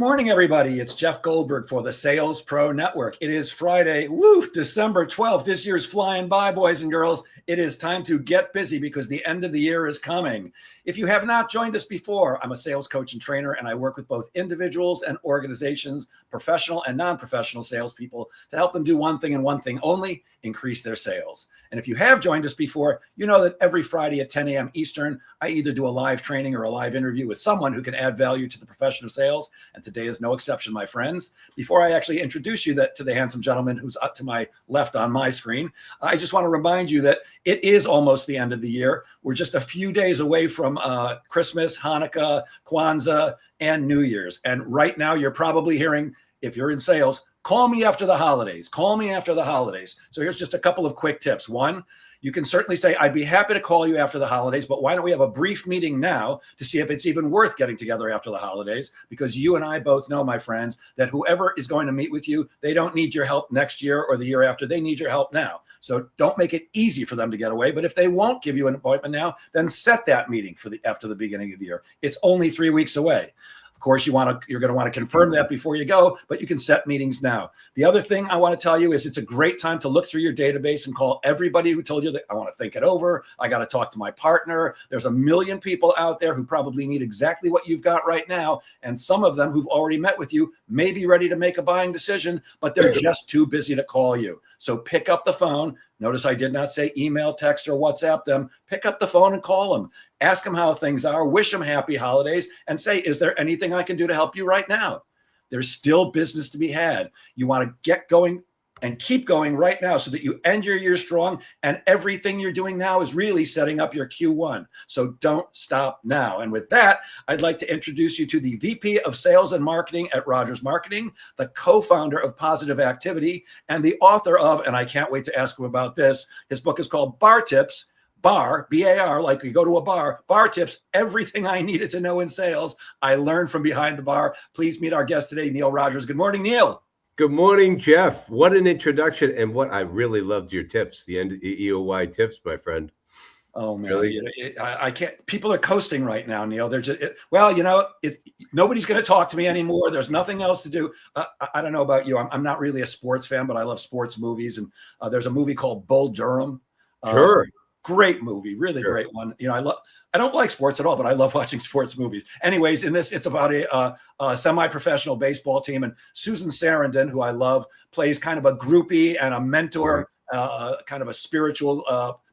morning, everybody. It's Jeff Goldberg for the Sales Pro Network. It is Friday, December 12th. This year's flying by, boys and girls. It is time to get busy because the end of the year is coming. If you have not joined us before, I'm a sales coach and trainer, and I work with both individuals and organizations, professional and non-professional salespeople, to help them do one thing and one thing only: increase their sales. And if you have joined us before, you know that every Friday at 10 a.m. Eastern, I either do a live training or a live interview with someone who can add value to the profession of sales. And today is no exception, my friends. Before I actually introduce you to the handsome gentleman who's up to my left on my screen, I just want to remind you that it is almost the end of the year. We're just a few days away from Christmas, Hanukkah, Kwanzaa, and New Year's. And right now you're probably hearing, if you're in sales, call me after the holidays. Call me after the holidays. So here's just a couple of quick tips. One, you can certainly say, I'd be happy to call you after the holidays, but why don't we have a brief meeting now to see if it's even worth getting together after the holidays? Because you and I both know, my friends, that whoever is going to meet with you, they don't need your help next year or the year after. They need your help now. So don't make it easy for them to get away. But if they won't give you an appointment now, then set that meeting for after the beginning of the year. It's only 3 weeks away. Of course, you're going to want to confirm that before you go, but you can set meetings now. The other thing I want to tell you is it's a great time to look through your database and call everybody who told you that I want to think it over. I got to talk to my partner. There's a million people out there who probably need exactly what you've got right now. And some of them who've already met with you may be ready to make a buying decision, but they're just too busy to call you. So pick up the phone. Notice I did not say email, text, or WhatsApp them. Pick up the phone and call them. Ask them how things are. Wish them happy holidays and say, is there anything I can do to help you right now? There's still business to be had. You want to get going and keep going right now so that you end your year strong, and everything you're doing now is really setting up your Q1. So don't stop now. And with that, I'd like to introduce you to the VP of Sales and Marketing at Rogers Marketing, the co-founder of Positive Activity, and the author of, and I can't wait to ask him about this, his book is called Bar Tips, Bar, B-A-R, like you go to a bar, Bar Tips, everything I needed to know in sales. I learned from behind the bar. Please meet our guest today, Neil Rogers. Good morning, Neil. Good morning, Jeff. What an introduction. And what I really loved your tips, the end EOY tips, my friend. Oh, man. Really? I can't. People are coasting right now, Neil. They're just, nobody's going to talk to me anymore. There's nothing else to do. I don't know about you. I'm not really a sports fan, but I love sports movies. And there's a movie called Bull Durham. Sure. Great movie, really great one. You know, I don't like sports at all, but I love watching sports movies. Anyways, in this, it's about a semi-professional baseball team, and Susan Sarandon, who I love, plays kind of a groupie and a mentor, kind of a spiritual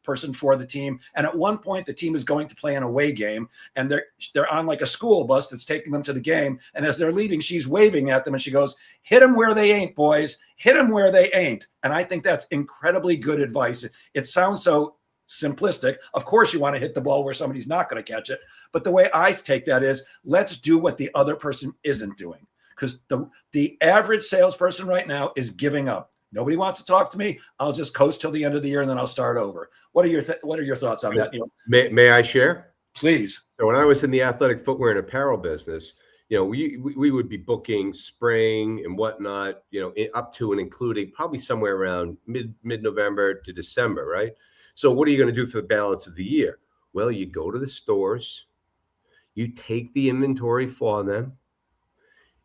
person for the team. And at one point, the team is going to play an away game, and they're on like a school bus that's taking them to the game. And as they're leaving, she's waving at them, and she goes, "Hit them where they ain't, boys. Hit them where they ain't." And I think that's incredibly good advice. It sounds so simplistic. Of course, you want to hit the ball where somebody's not going to catch it. But the way I take that is, let's do what the other person isn't doing. Because the average salesperson right now is giving up. Nobody wants to talk to me. I'll just coast till the end of the year, and then I'll start over. What are your thoughts on that, Neil? May I share? Please. So when I was in the athletic footwear and apparel business, we would be booking spring and whatnot, up to and including probably somewhere around mid-November to December, right? So what are you going to do for the balance of the year? Well, you go to the stores, you take the inventory for them,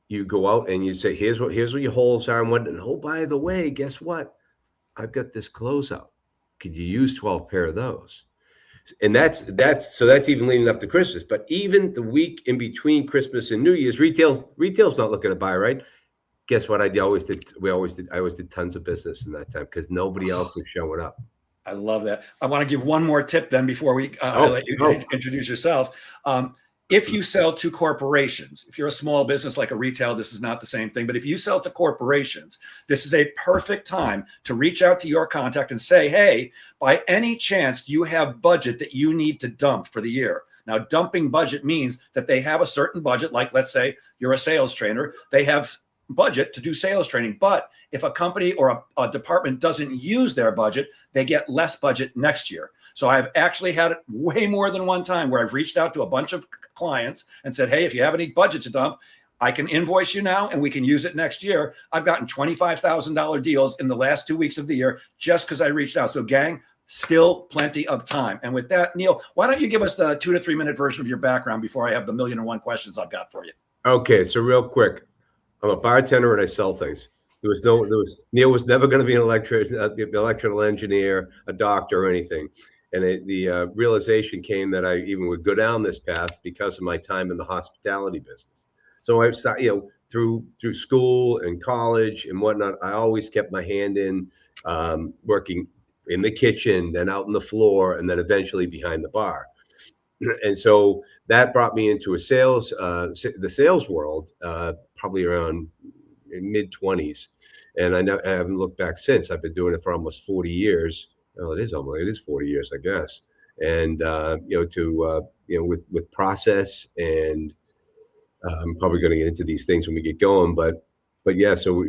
you go out and you say, here's what your holes are, and oh, by the way, guess what? I've got this closeout. Could you use 12 pair of those? And that's even leading up to Christmas. But even the week in between Christmas and New Year's, retail's not looking to buy, right? Guess what? I always did tons of business in that time because nobody else was showing up. I love that. I want to give one more tip then before we let you introduce yourself. If you sell to corporations, if you're a small business like a retail, this is not the same thing. But if you sell to corporations, this is a perfect time to reach out to your contact and say, hey, by any chance, do you have budget that you need to dump for the year? Now, dumping budget means that they have a certain budget, like let's say you're a sales trainer. They have budget to do sales training. But if a company or a department doesn't use their budget, they get less budget next year. So I've actually had it way more than one time where I've reached out to a bunch of clients and said, hey, if you have any budget to dump, I can invoice you now and we can use it next year. I've gotten $25,000 deals in the last 2 weeks of the year just because I reached out. So gang, still plenty of time. And with that, Neil, why don't you give us the 2 to 3 minute version of your background before I have the 1,000,001 questions I've got for you? Okay, so real quick. I'm a bartender and I sell things. Neil was never going to be an electrical engineer, a doctor, or anything. And the realization came that I even would go down this path because of my time in the hospitality business. So I started, through school and college and whatnot, I always kept my hand in, working in the kitchen, then out on the floor, and then eventually behind the bar. And so that brought me into the sales world, probably around mid-20s. And I haven't looked back since. I've been doing it for almost 40 years. Well, it is 40 years, I guess. And, with process, and I'm probably going to get into these things when we get going, but yeah, so,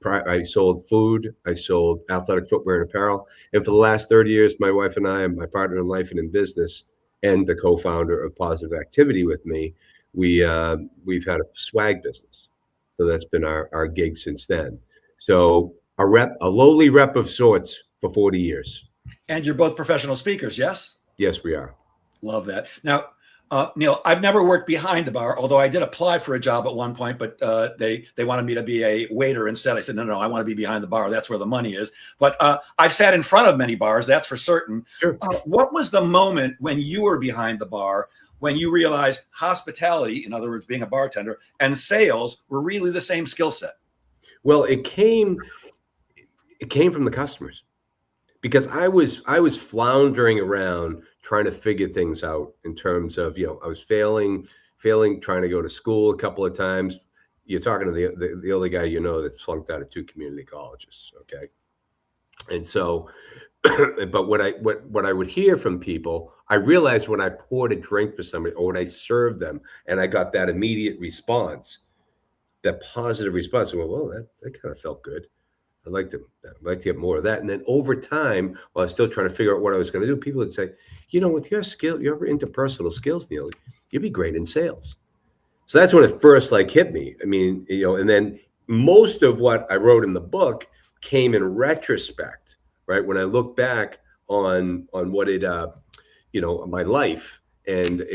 I sold food, I sold athletic footwear and apparel. And for the last 30 years, my wife and I, my partner in life and in business, and the co-founder of Positive Activity with me, we've had a swag business. So that's been our gig since then. So a lowly rep of sorts for 40 years. And you're both professional speakers, yes? Yes, we are. Love that. Now, Neil, I've never worked behind a bar, although I did apply for a job at one point, but they wanted me to be a waiter instead. I said, no, I want to be behind the bar. That's where the money is. But I've sat in front of many bars, that's for certain. Sure. What was the moment when you were behind the bar, when you realized hospitality, in other words, being a bartender, and sales were really the same skill set? Well, it came from the customers, because I was floundering around trying to figure things out in terms of, I was failing, trying to go to school a couple of times. You're talking to the only guy that flunked out of 2 community colleges. Okay. And so, but what I would hear from people, I realized when I poured a drink for somebody or when I served them and I got that immediate response, that positive response, well, that kind of felt good. I'd like to get more of that. And then over time, while I was still trying to figure out what I was going to do, people would say, with your skill, your interpersonal skills, Neil, you'd be great in sales. So that's when it first hit me. I mean, and then most of what I wrote in the book came in retrospect, right? When I look back on what it, my life, and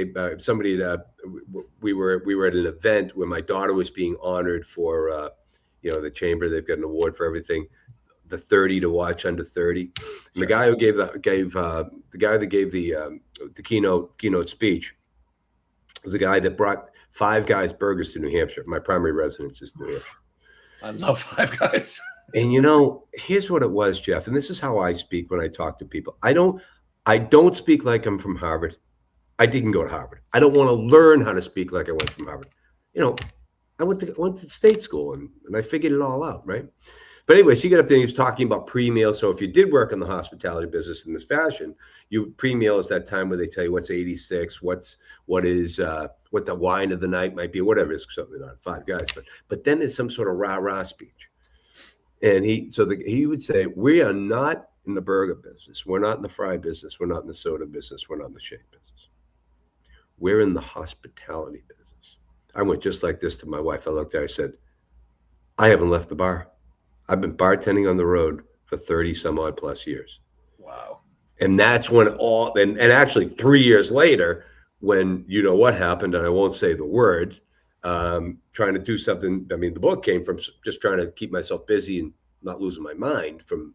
we were at an event where my daughter was being honored for, the chamber. They've got an award for everything, the 30 to watch under 30. And the guy who gave the keynote speech was the guy that brought Five Guys burgers to New Hampshire. My primary residence is New Hampshire. I love Five Guys. And here's what it was, Jeff. And this is how I speak when I talk to people. I don't speak like I'm from Harvard. I didn't go to Harvard. I don't want to learn how to speak like I went from Harvard. I went to state school and I figured it all out, right? But anyways, he got up there and he was talking about pre-meal. So if you did work in the hospitality business in this fashion, pre-meal is that time where they tell you what's 86, what the wine of the night might be, whatever. It's something on Five Guys. But then there's some sort of rah-rah speech. And he would say, we are not in the burger business. We're not in the fry business. We're not in the soda business. We're not in the shake business. We're in the hospitality business. I went just like this to my wife. I looked at her, I said, I haven't left the bar. I've been bartending on the road for 30 some odd plus years. Wow. And that's when and actually 3 years later, when what happened, and I won't say the word, trying to do something. I mean, the book came from just trying to keep myself busy and not losing my mind from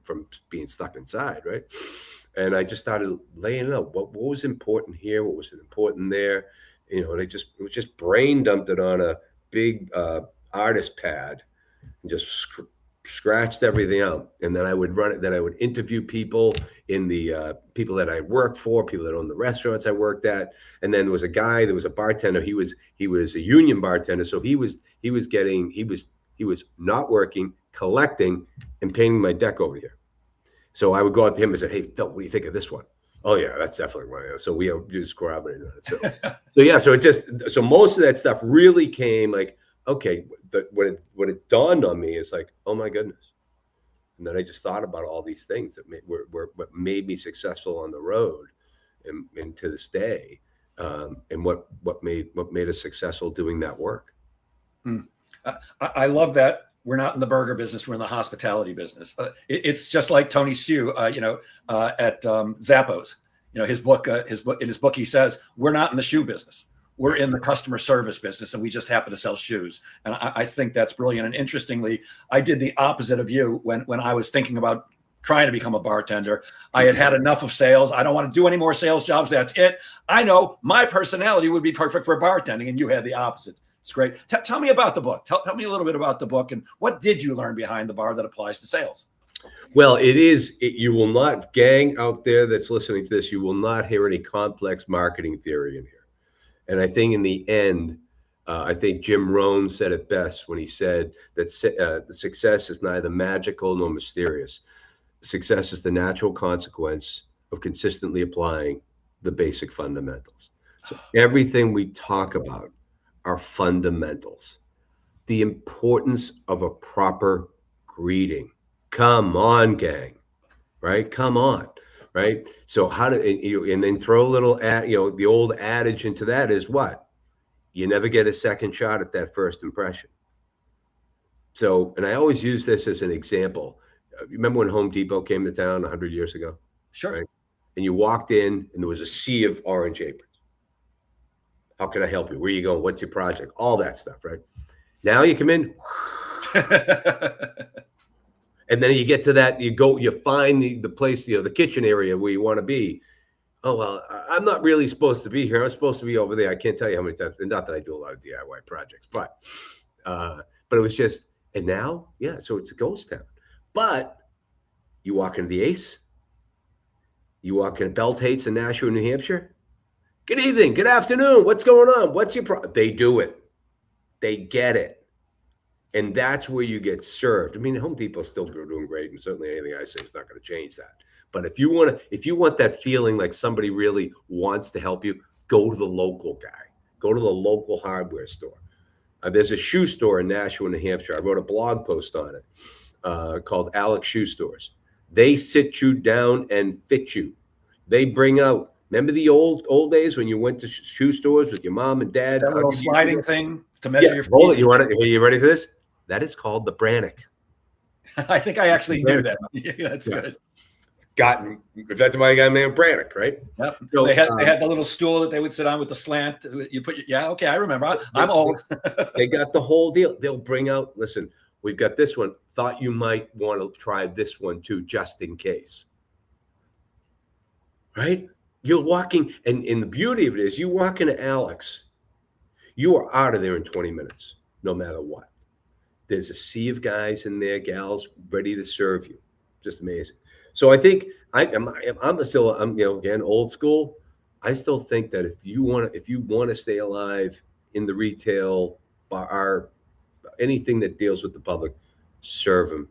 being stuck inside, right? And I just started laying it out. What was important here? What was important there? And it was just brain dumped it on a big artist pad and just scratched everything out. And then I would run it. Then I would interview people people that I worked for, people that owned the restaurants I worked at. And then there was a bartender. He was a union bartender. So he was not working, collecting and painting my deck over here. So I would go out to him and say, hey, Phil, what do you think of this one? Oh yeah, that's definitely one. So we just corroborated on it. So most of that stuff really came okay. When it dawned on me, it's like, oh my goodness. And then I just thought about all these things that were what made me successful on the road, and to this day, and what made us successful doing that work. I love that. We're not in the burger business. We're in the hospitality business. It's just like Tony Hsieh, at Zappos. In his book, he says, we're not in the shoe business. we're in the customer service business and we just happen to sell shoes. And I think that's brilliant. And interestingly, I did the opposite of you when I was thinking about trying to become a bartender. I had enough of sales. I don't want to do any more sales jobs. That's it. I know my personality would be perfect for bartending, and you had the opposite. It's great. Tell me about the book. Tell me a little bit about the book, and what did you learn behind the bar that applies to sales? Well, you will not, gang out there that's listening to this, you will not hear any complex marketing theory in here. And I think in the end, I think Jim Rohn said it best when he said that the success is neither magical nor mysterious. Success is the natural consequence of consistently applying the basic fundamentals. So everything we talk about are fundamentals. The importance of a proper greeting. Come on, gang, right? Come on, right? So and then throw a little, the old adage into that is what? You never get a second shot at that first impression. So, and I always use this as an example. Remember when Home Depot came to town 100 years ago? Sure. Right? And you walked in and there was a sea of orange aprons. How can I help you? Where are you going? What's your project? All that stuff, right? Now you come in. And then you get to that, you find the place, the kitchen area where you want to be. Oh, well, I'm not really supposed to be here. I'm supposed to be over there. I can't tell you how many times, and not that I do a lot of DIY projects, but it was just, and now, yeah, so it's a ghost town. But you walk into the Ace, you walk into Bell Tate's in Nashua, New Hampshire. Good evening, good afternoon. What's going on? What's your problem? They do it. They get it. And that's where you get served. I mean, Home Depot's still doing great, and certainly anything I say is not going to change that. But if you want that feeling like somebody really wants to help you, go to the local guy. Go to the local hardware store. There's a shoe store in Nashua, New Hampshire. I wrote a blog post on it called Alex Shoe Stores. They sit you down and fit you. They bring out. Remember the old days when you went to shoe stores with your mom and dad? That little sliding thing to measure your feet. Hold it. Are you ready for this? That is called the Brannock. I think I actually knew that. Yeah, that's good. That's my guy named Brannock, right? Yep. So they had the little stool that they would sit on with the slant. Okay, I remember. I'm old. They got the whole deal. They'll bring out, listen, we've got this one. Thought you might want to try this one too, just in case. Right? You're walking, and the beauty of it is you walk into Alex, you are out of there in 20 minutes, no matter what. There's a sea of guys in there, gals, ready to serve you. Just amazing. So I think I'm still again old school. I still think that if you want to stay alive in the retail bar, anything that deals with the public, serve them,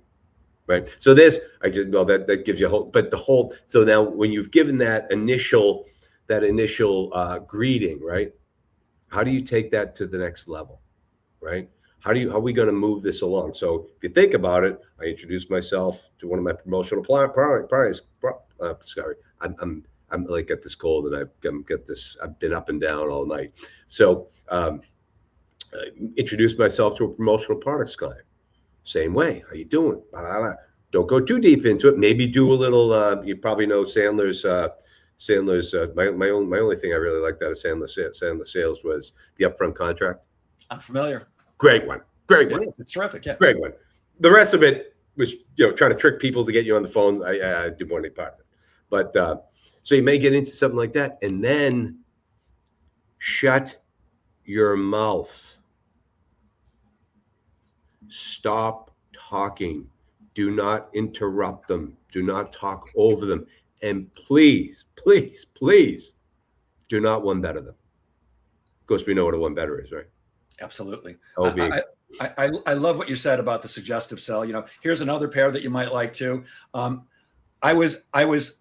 right? So that gives you hope. But so now when you've given that initial greeting, right? How do you take that to the next level, right? How are we going to move this along? So if you think about it, I introduced myself to one of my promotional products. Sorry, I'm like got this cold and I've been up and down all night. So introduced myself to a promotional products client. Same way. How you doing? Don't go too deep into it. Maybe do a little. You probably know Sandler's. My only thing I really liked out of Sandler sales was the upfront contract. I'm familiar. Great one. It's terrific. Yeah. Great one. The rest of it was, trying to trick people to get you on the phone. I didn't want any part of it. But so you may get into something like that, and then shut your mouth. Stop talking. Do not interrupt them. Do not talk over them. And please, please, please do not one better them. Of course, we know what a one better is, right? Absolutely. OB. I love what you said about the suggestive sell. Here's another pair that you might like too. I was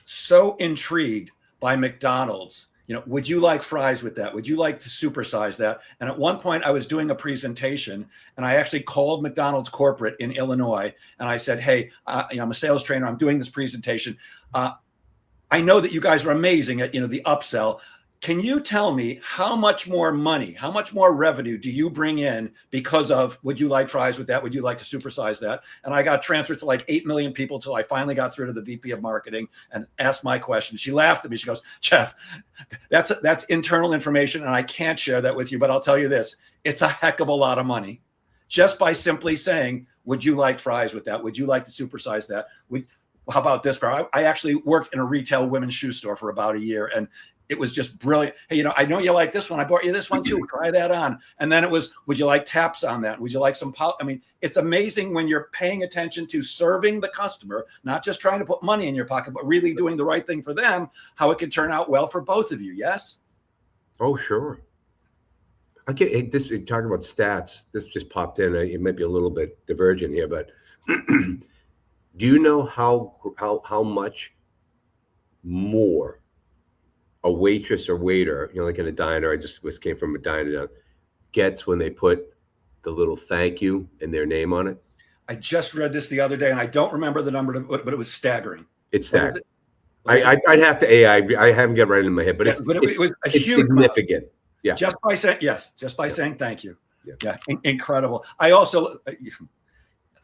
so intrigued by McDonald's. Would you like fries with that? Would you like to supersize that? And at one point I was doing a presentation and I actually called McDonald's corporate in Illinois. And I said, hey, I'm a sales trainer. I'm doing this presentation. I know that you guys are amazing at, the upsell. Can you tell me how much more money, how much more revenue do you bring in because of, would you like fries with that? Would you like to supersize that? And I got transferred to like 8 million people till I finally got through to the VP of marketing and asked my question. She laughed at me. She goes, Jeff, that's internal information and I can't share that with you, but I'll tell you this, it's a heck of a lot of money just by simply saying, would you like fries with that? Would you like to supersize that? How about this? I actually worked in a retail women's shoe store for about a year, and it was just brilliant. Hey, I know you like this one. I bought you this one too. Try that on. And then it was, would you like taps on that? Would you like some? I mean, it's amazing when you're paying attention to serving the customer, not just trying to put money in your pocket, but really doing the right thing for them, how it can turn out well for both of you. Yes? Oh, sure. Okay, this, talking about stats, this just popped in. It might be a little bit divergent here, but do you know how much more a waitress or waiter, like in a diner, I just came from a diner, gets when they put the little thank you and their name on it? I just read this the other day, and I don't remember the number, but it was staggering. It's staggering. I'd have to I haven't got right in my head, but it was a huge significant amount. Yeah. Just by saying yes, just by saying thank you. Yeah. Incredible. I also,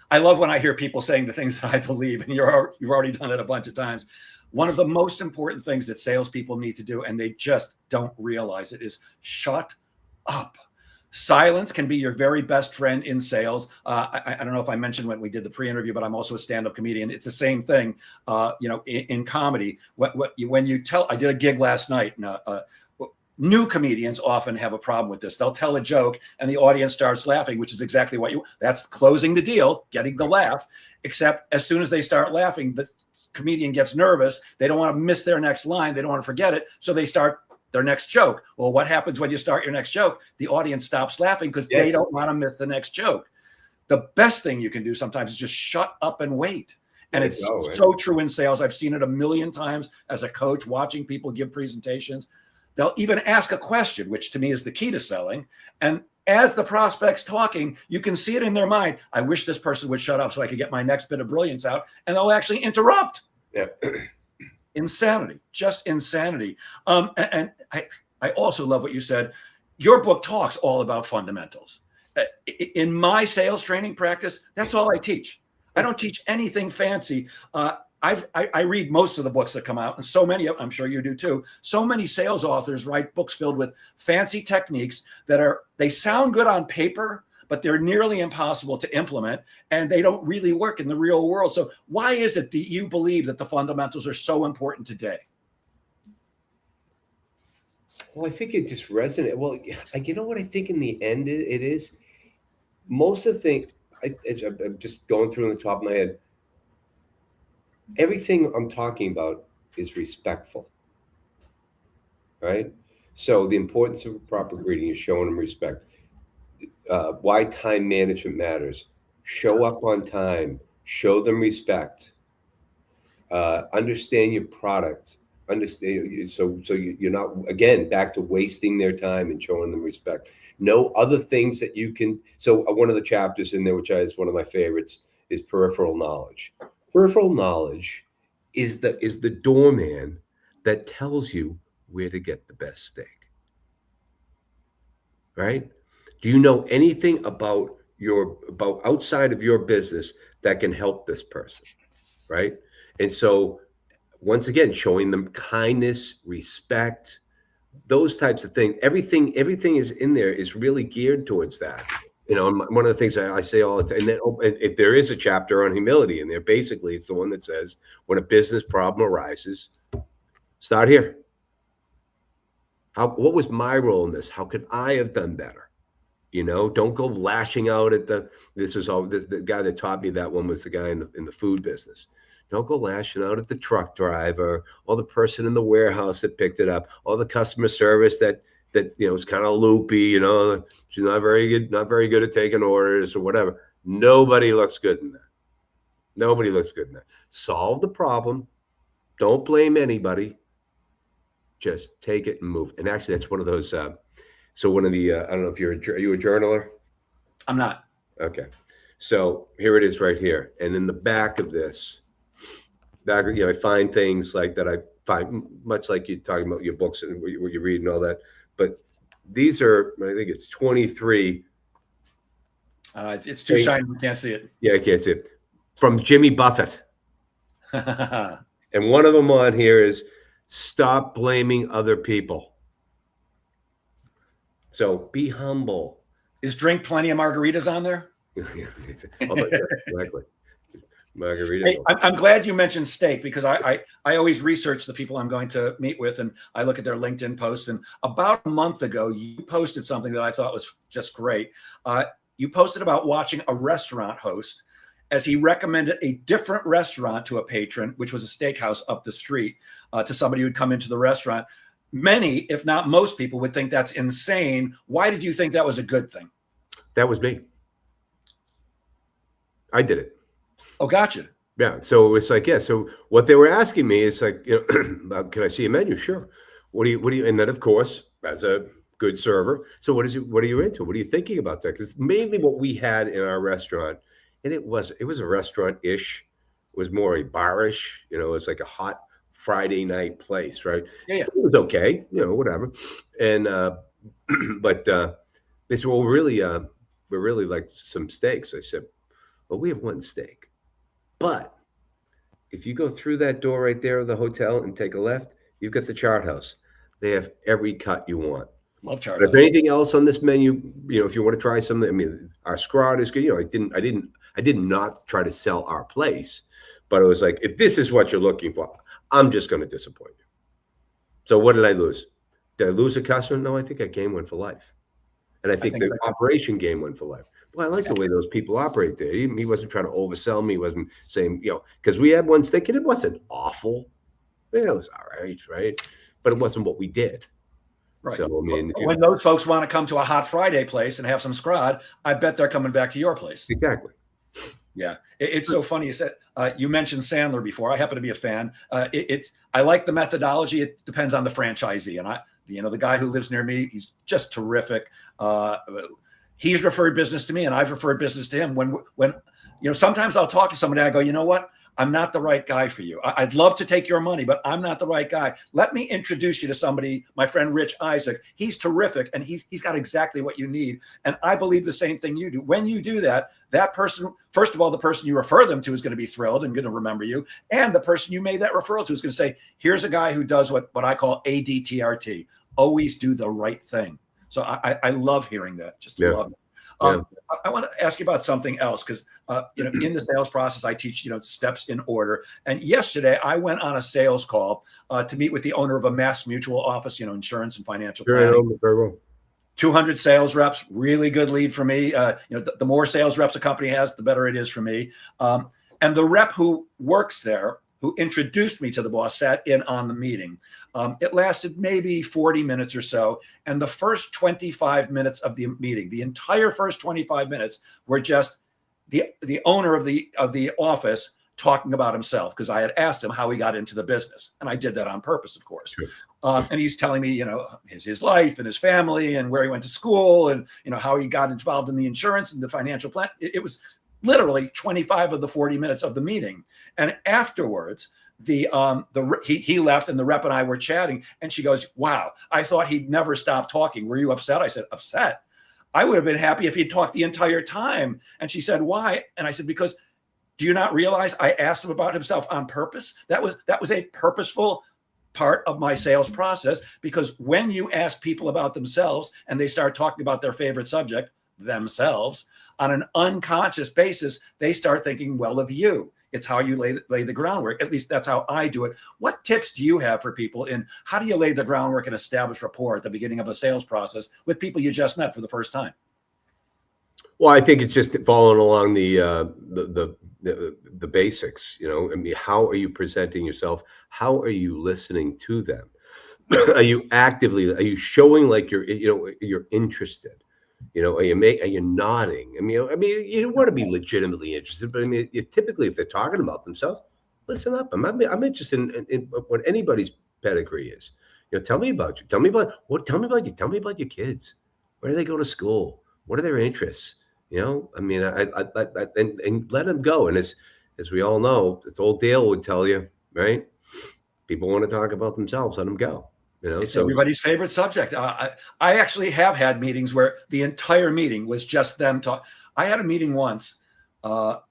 I love when I hear people saying the things that I believe, and you've already done it a bunch of times. One of the most important things that salespeople need to do, and they just don't realize it, is shut up. Silence can be your very best friend in sales. I don't know if I mentioned when we did the pre-interview, but I'm also a stand-up comedian. It's the same thing, in comedy. When you tell, I did a gig last night, and new comedians often have a problem with this. They'll tell a joke and the audience starts laughing, which is exactly that's closing the deal, getting the laugh. Except as soon as they start laughing, the comedian gets nervous. They don't want to miss their next line. They don't want to forget it. So they start their next joke. Well, what happens when you start your next joke? The audience stops laughing because they don't want to miss the next joke. The best thing you can do sometimes is just shut up and wait. And it's so true in sales. I've seen it a million times as a coach, watching people give presentations. They'll even ask a question, which to me is the key to selling. And as the prospect's talking, you can see it in their mind. I wish this person would shut up so I could get my next bit of brilliance out. And they'll actually interrupt. Yeah. Insanity, just insanity. And I also love what you said. Your book talks all about fundamentals. In my sales training practice, that's all I teach. I don't teach anything fancy. I read most of the books that come out, and so many of them, I'm sure you do too. So many sales authors write books filled with fancy techniques they sound good on paper, but they're nearly impossible to implement, and they don't really work in the real world. So why is it that you believe that the fundamentals are so important today? Well, I think it just resonates. Well, you know what I think in the end it is? Most of the things, I'm just going through on the top of my head, everything I'm talking about is respectful, right? So the importance of proper greeting is showing them respect. Why time management matters. Show up on time. Show them respect. Understand your product. Understand so you're not, again, back to wasting their time and showing them respect. Know other things that you can. So one of the chapters in there, which is one of my favorites, is peripheral knowledge. Peripheral knowledge is the doorman that tells you where to get the best steak. Right? Do you know anything about outside of your business that can help this person? Right? And so once again, showing them kindness, respect, those types of things. Everything is in there is really geared towards that. One of the things I say all the time, and then there is a chapter on humility in there. Basically, it's the one that says, when a business problem arises, start here. What was my role in this? How could I have done better? Don't go lashing out at the guy that taught me that one was the guy in the food business. Don't go lashing out at the truck driver, or the person in the warehouse that picked it up, or the customer service that is kind of loopy, she's not very good at taking orders or whatever. Nobody looks good in that. Solve the problem. Don't blame anybody. Just take it and move. And actually, that's one of those. So one of the, I don't know if are you a journaler? I'm not. Okay. So here it is right here. And in the back of this, I find things like that. I fine, much like you're talking about your books and what you read and all that. But these are, I think it's 23. It's too shiny. You can't see it. Yeah, I can't see it. From Jimmy Buffett. And one of them on here is stop blaming other people. So be humble. Is drink plenty of margaritas on there? Exactly. Margarita. Hey, I'm glad you mentioned steak, because I always research the people I'm going to meet with, and I look at their LinkedIn posts. And about a month ago, you posted something that I thought was just great. You posted about watching a restaurant host as he recommended a different restaurant to a patron, which was a steakhouse up the street, to somebody who'd come into the restaurant. Many, if not most people, would think that's insane. Why did you think that was a good thing? That was me. I did it. Oh, gotcha. Yeah. So it's like, yeah. So what they were asking me is like, can I see a menu? Sure. What do you, and then of course, as a good server. So what are you into? What are you thinking about that? Because mainly what we had in our restaurant, and it was a restaurant-ish. It was more a bar-ish, it was like a hot Friday night place, right? Yeah. It was okay, whatever. And, but they said, well, we're really like some steaks. I said, well, we have one steak. But if you go through that door right there of the hotel and take a left, you've got the Chart House. They have every cut you want. Love Chart But House. if anything else on this menu, if you want to try something, I mean, our scrod is good. I did not try to sell our place, but it was like, if this is what you're looking for, I'm just going to disappoint you. So what did I lose? Did I lose a customer? No, I think I gained one for life. And I think the operation gained one for life. Well, I like the way those people operate there. He wasn't trying to oversell me. He wasn't saying, because we had one steak and it wasn't awful. Yeah, it was all right? But it wasn't what we did. Right. So, I mean, when those folks want to come to a hot Friday place and have some scrod, I bet they're coming back to your place. Exactly. Yeah. It's so funny. You said, you mentioned Sandler before. I happen to be a fan. I like the methodology. It depends on the franchisee. And the guy who lives near me, he's just terrific. He's referred business to me and I've referred business to him. When sometimes I'll talk to somebody, I go, you know what? I'm not the right guy for you. I'd love to take your money, but I'm not the right guy. Let me introduce you to somebody, my friend Rich Isaac. He's terrific, and he's got exactly what you need. And I believe the same thing you do. When you do that, that person, first of all, the person you refer them to is going to be thrilled and going to remember you. And the person you made that referral to is going to say, here's a guy who does what I call ADTRT, always do the right thing. So I love hearing that. Just love it. I want to ask you about something else, because in the sales process, I teach steps in order. And yesterday, I went on a sales call to meet with the owner of a Mass Mutual office, insurance and financial planning. Very well. 200 sales reps, really good lead for me. The more sales reps a company has, the better it is for me. And the rep who works there, who introduced me to the boss, sat in on the meeting. It lasted maybe 40 minutes or so. And the first 25 minutes of the meeting, the entire first 25 minutes, were just the owner of the office talking about himself, because I had asked him how he got into the business. And I did that on purpose, of course. Sure. And he's telling me, his life and his family and where he went to school and, how he got involved in the insurance and the financial plan. It was literally 25 of the 40 minutes of the meeting. And afterwards, he left and the rep and I were chatting, and she goes, wow, I thought he'd never stop talking. Were you upset? I said, upset? I would have been happy if he'd talked the entire time. And she said, why? And I said, because do you not realize I asked him about himself on purpose? That was a purposeful part of my sales process, because when you ask people about themselves and they start talking about their favorite subject, themselves, on an unconscious basis, they start thinking well of you. It's how you lay the groundwork. At least that's how I do it. What tips do you have for people in how do you lay the groundwork and establish rapport at the beginning of a sales process with people you just met for the first time? Well, I think it's just following along the basics. How are you presenting yourself? How are you listening to them? Are you showing like you're interested? Are you nodding? I mean, you want to be legitimately interested, but I mean, typically if they're talking about themselves, listen up. I'm interested in what anybody's pedigree is. Tell me about you. Tell me about you. Tell me about your kids. Where do they go to school? What are their interests? I mean, I and let them go. And as we all know, as old Dale would tell you, right? people want to talk about themselves, let them go. It's So everybody's favorite subject. I actually have had meetings where the entire meeting was just them talk. I had a meeting once.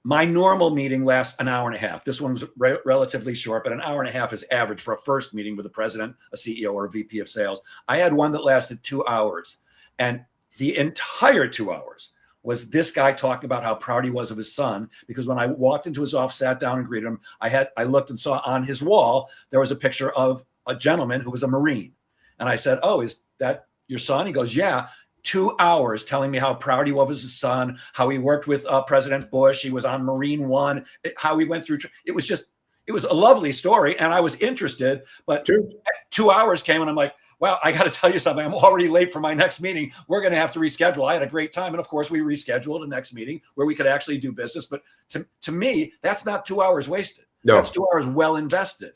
My normal meeting lasts an hour and a half. This one was relatively short, but an hour and a half is average for a first meeting with a president, a CEO, or a VP of sales. I had one that lasted 2 hours, and the entire 2 hours was this guy talking about how proud he was of his son, because when I walked into his office, sat down and greeted him, I looked and saw on his wall there was a picture of a gentleman who was a Marine. And I said, "Oh, is that your son?" He goes, "Yeah." 2 hours telling me how proud he was of his son, how he worked with President Bush. He was on Marine One, how he went through. It was a lovely story. And I was interested, but sure. 2 hours came and I'm like, wow, I got to tell you something. I'm already late for my next meeting. We're going to have to reschedule. I had a great time. And of course we rescheduled the next meeting where we could actually do business. But to me, that's not 2 hours wasted. No. That's 2 hours well invested.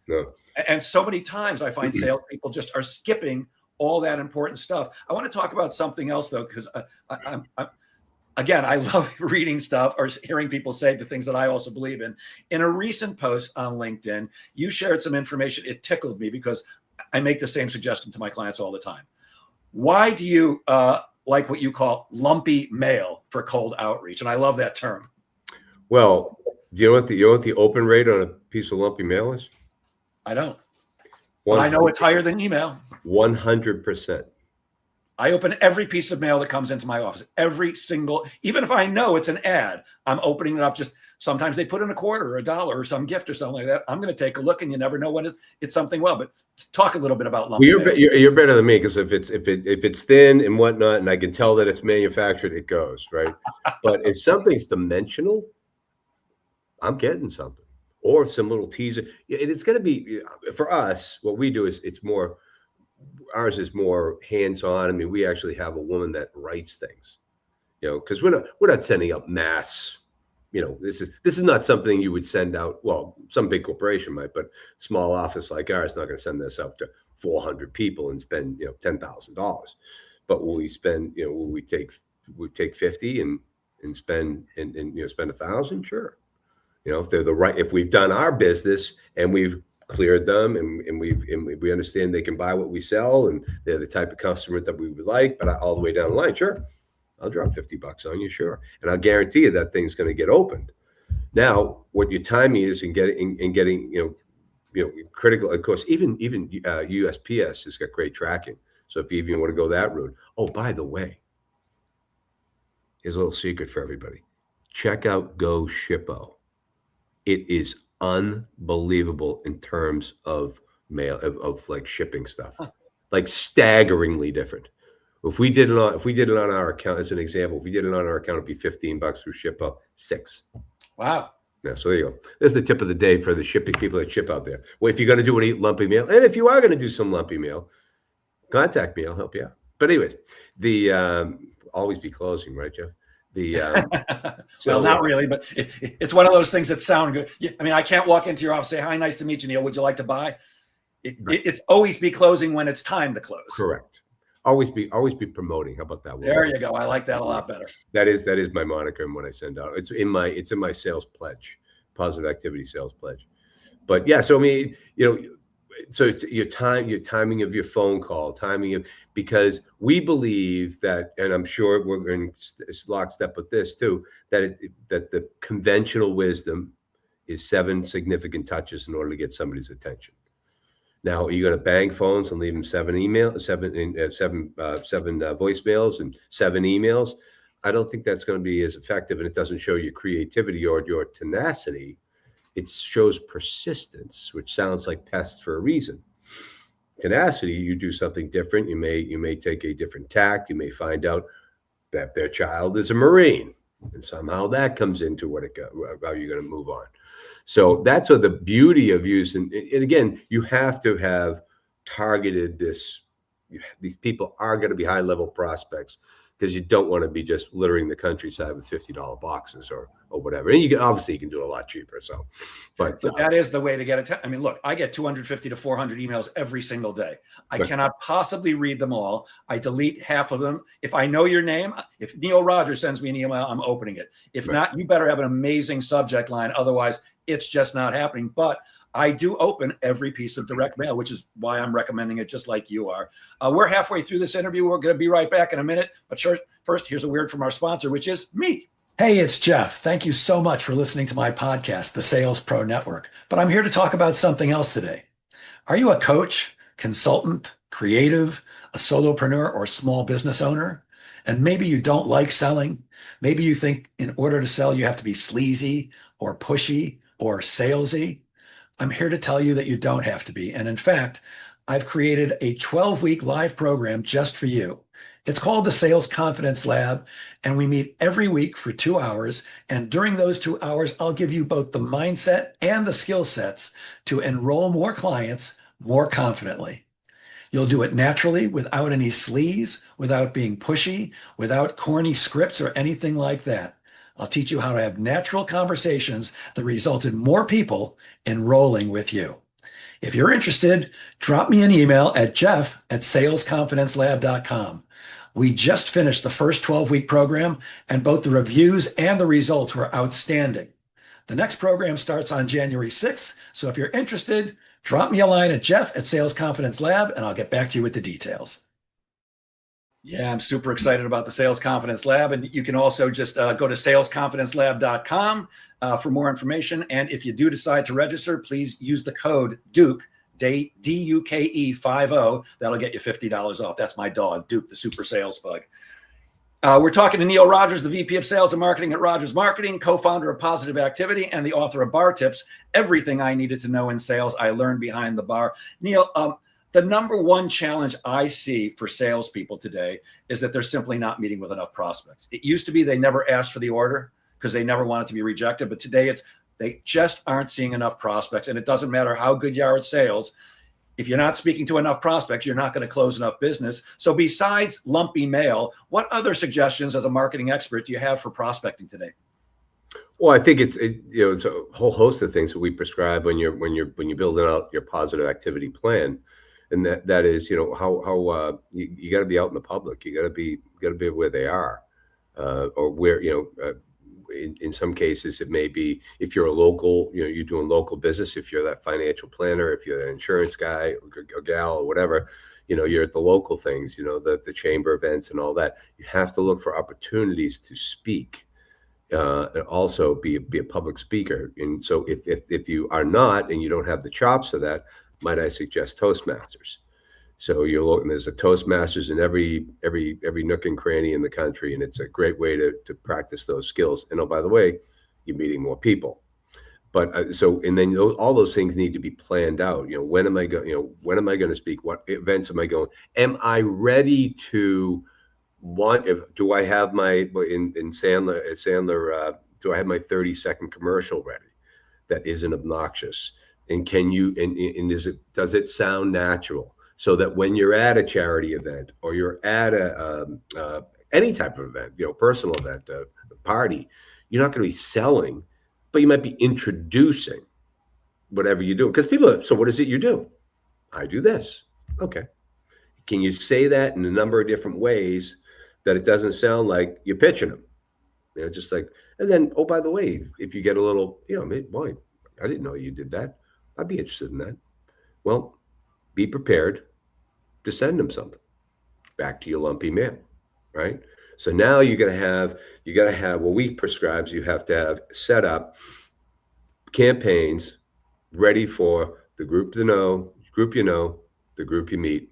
No. And so many times I find salespeople just are skipping all that important stuff. I want to talk about something else though, because I love reading stuff or hearing people say the things that I also believe in. In a recent post on LinkedIn, you shared some information. It tickled me because I make the same suggestion to my clients all the time. Why do you like what you call lumpy mail for cold outreach? And I love that term. Well, you know what the open rate on a piece of lumpy mail is? I don't. But I know it's higher than email. 100%. I open every piece of mail that comes into my office, every single, even if I know it's an ad, I'm opening it up. Just sometimes they put in a quarter or $1 or some gift or something like that. I'm going to take a look, and you never know when it's something well. But talk a little bit about lumpy mail. You're better than me, because if it's thin and whatnot, and I can tell that it's manufactured, it goes right. But if something's dimensional, I'm getting something. Or some little teaser. It's going to be, for us, what we do is ours is more hands-on. I mean, we actually have a woman that writes things, because we're not sending out mass. This is not something you would send out. Well, some big corporation might, but small office like ours is not going to send this out to 400 people and spend $10,000. But will we spend? Will we take 50 and spend spend 1,000? Sure. If they're if we've done our business and we've cleared them and we understand they can buy what we sell and they're the type of customer that we would like, but all the way down the line, sure, I'll drop $50 on you, sure, and I'll guarantee you that thing's going to get opened. Now, what your timing is in getting critical. Of course, even USPS has got great tracking. So if you even want to go that route, oh, by the way, here's a little secret for everybody: check out Go Shippo. It is unbelievable in terms of mail, of like shipping stuff, like staggeringly different. If we did it on our account, as an example, if we did it on our account, it'd be $15 through Shippo, 6. Wow. Yeah, so there you go. There's the tip of the day for the shipping people that ship out there. Well, if you're going to do any lumpy mail, and if you are going to do some lumpy mail, contact me. I'll help you out. But anyways, always be closing, right, Jeff? Well, not really, but it's one of those things that sound good. I mean, I can't walk into your office and say, "Hi, nice to meet you, Neil. Would you like to buy?" It's always be closing when it's time to close. Correct. Always be promoting. How about that? There you go. I like that a lot better. That is my moniker and what I send out. It's in my sales pledge, positive activity sales pledge. But yeah, so I mean, so it's your timing of your phone call, because we believe that, and I'm sure we're in lockstep with this too, that the conventional wisdom is 7 significant touches in order to get somebody's attention. Now, are you going to bang phones and leave them 7 voicemails and 7 emails? I don't think that's going to be as effective, and it doesn't show your creativity or your tenacity. It shows persistence, which sounds like pests for a reason. Tenacity, you do something different. You may take a different tack. You may find out that their child is a Marine, and somehow that comes into how you're going to move on. So that's what the beauty of using. And again, you have to have targeted this. These people are going to be high-level prospects, because you don't want to be just littering the countryside with $50 boxes or whatever. And you can do it a lot cheaper. So, but that is the way to get it. I mean, look, I get 250 to 400 emails every single day. I cannot possibly read them all. I delete half of them. If I know your name, if Neil Rogers sends me an email, I'm opening it. If not, you better have an amazing subject line. Otherwise, it's just not happening. But I do open every piece of direct mail, which is why I'm recommending it just like you are. We're halfway through this interview. We're going to be right back in a minute. But first, here's a word from our sponsor, which is me. Hey, it's Jeff. Thank you so much for listening to my podcast, The Sales Pro Network. But I'm here to talk about something else today. Are you a coach, consultant, creative, a solopreneur, or small business owner? And maybe you don't like selling. Maybe you think in order to sell, you have to be sleazy or pushy or salesy. I'm here to tell you that you don't have to be. And in fact, I've created a 12-week live program just for you. It's called the Sales Confidence Lab, and we meet every week for 2 hours. And during those 2 hours, I'll give you both the mindset and the skill sets to enroll more clients more confidently. You'll do it naturally without any sleaze, without being pushy, without corny scripts or anything like that. I'll teach you how to have natural conversations that result in more people enrolling with you. If you're interested, drop me an email at jeff@salesconfidencelab.com. We just finished the first 12-week program, and both the reviews and the results were outstanding. The next program starts on January 6th, so if you're interested, drop me a line at jeff@salesconfidencelab, and I'll get back to you with the details. Yeah, I'm super excited about the Sales Confidence Lab, and you can also just go to salesconfidencelab.com for more information. And if you do decide to register, please use the code DUKE, DUKE 50. That'll get you $50 off. That's my dog, Duke, the super sales bug. We're talking to Neil Rogers, the VP of Sales and Marketing at Rogers Marketing, co-founder of Positive Activity, and the author of Bar Tips, Everything I Needed to Know in Sales I Learned Behind the Bar. Neil, the number one challenge I see for salespeople today is that they're simply not meeting with enough prospects. It used to be they never asked for the order because they never wanted to be rejected. But today they just aren't seeing enough prospects. And it doesn't matter how good you are at sales. If you're not speaking to enough prospects, you're not going to close enough business. So besides lumpy mail, what other suggestions as a marketing expert do you have for prospecting today? Well, I think it's a whole host of things that we prescribe when you're building out your positive activity plan. And that is, how you got to be out in the public. You got to be where they are, or where, in some cases it may be if you're a local, you're doing local business. If you're that financial planner, if you're that insurance guy or gal or whatever, you're at the local things, the chamber events and all that. You have to look for opportunities to speak, and also be a public speaker. And so if you are not and you don't have the chops for that, might I suggest Toastmasters? So there's a Toastmasters in every nook and cranny in the country, and it's a great way to practice those skills. And oh, by the way, you're meeting more people. But and then all those things need to be planned out. When am I going? When am I going to speak? What events am I going? Am I ready to do I have my in Sandler? Do I have my 30-second commercial ready that isn't obnoxious? And does it sound natural, so that when you're at a charity event or you're at any type of event, personal event, party, you're not going to be selling, but you might be introducing whatever you do. Because people so what is it you do? I do this. Okay. Can you say that in a number of different ways that it doesn't sound like you're pitching them? Just like, and then, oh, by the way, if you get a little, boy, I didn't know you did that. I'd be interested in that. Well, be prepared to send them something back to your lumpy mail, right? So now you got to have what we prescribes. You have to have set up campaigns ready for the group the group you meet,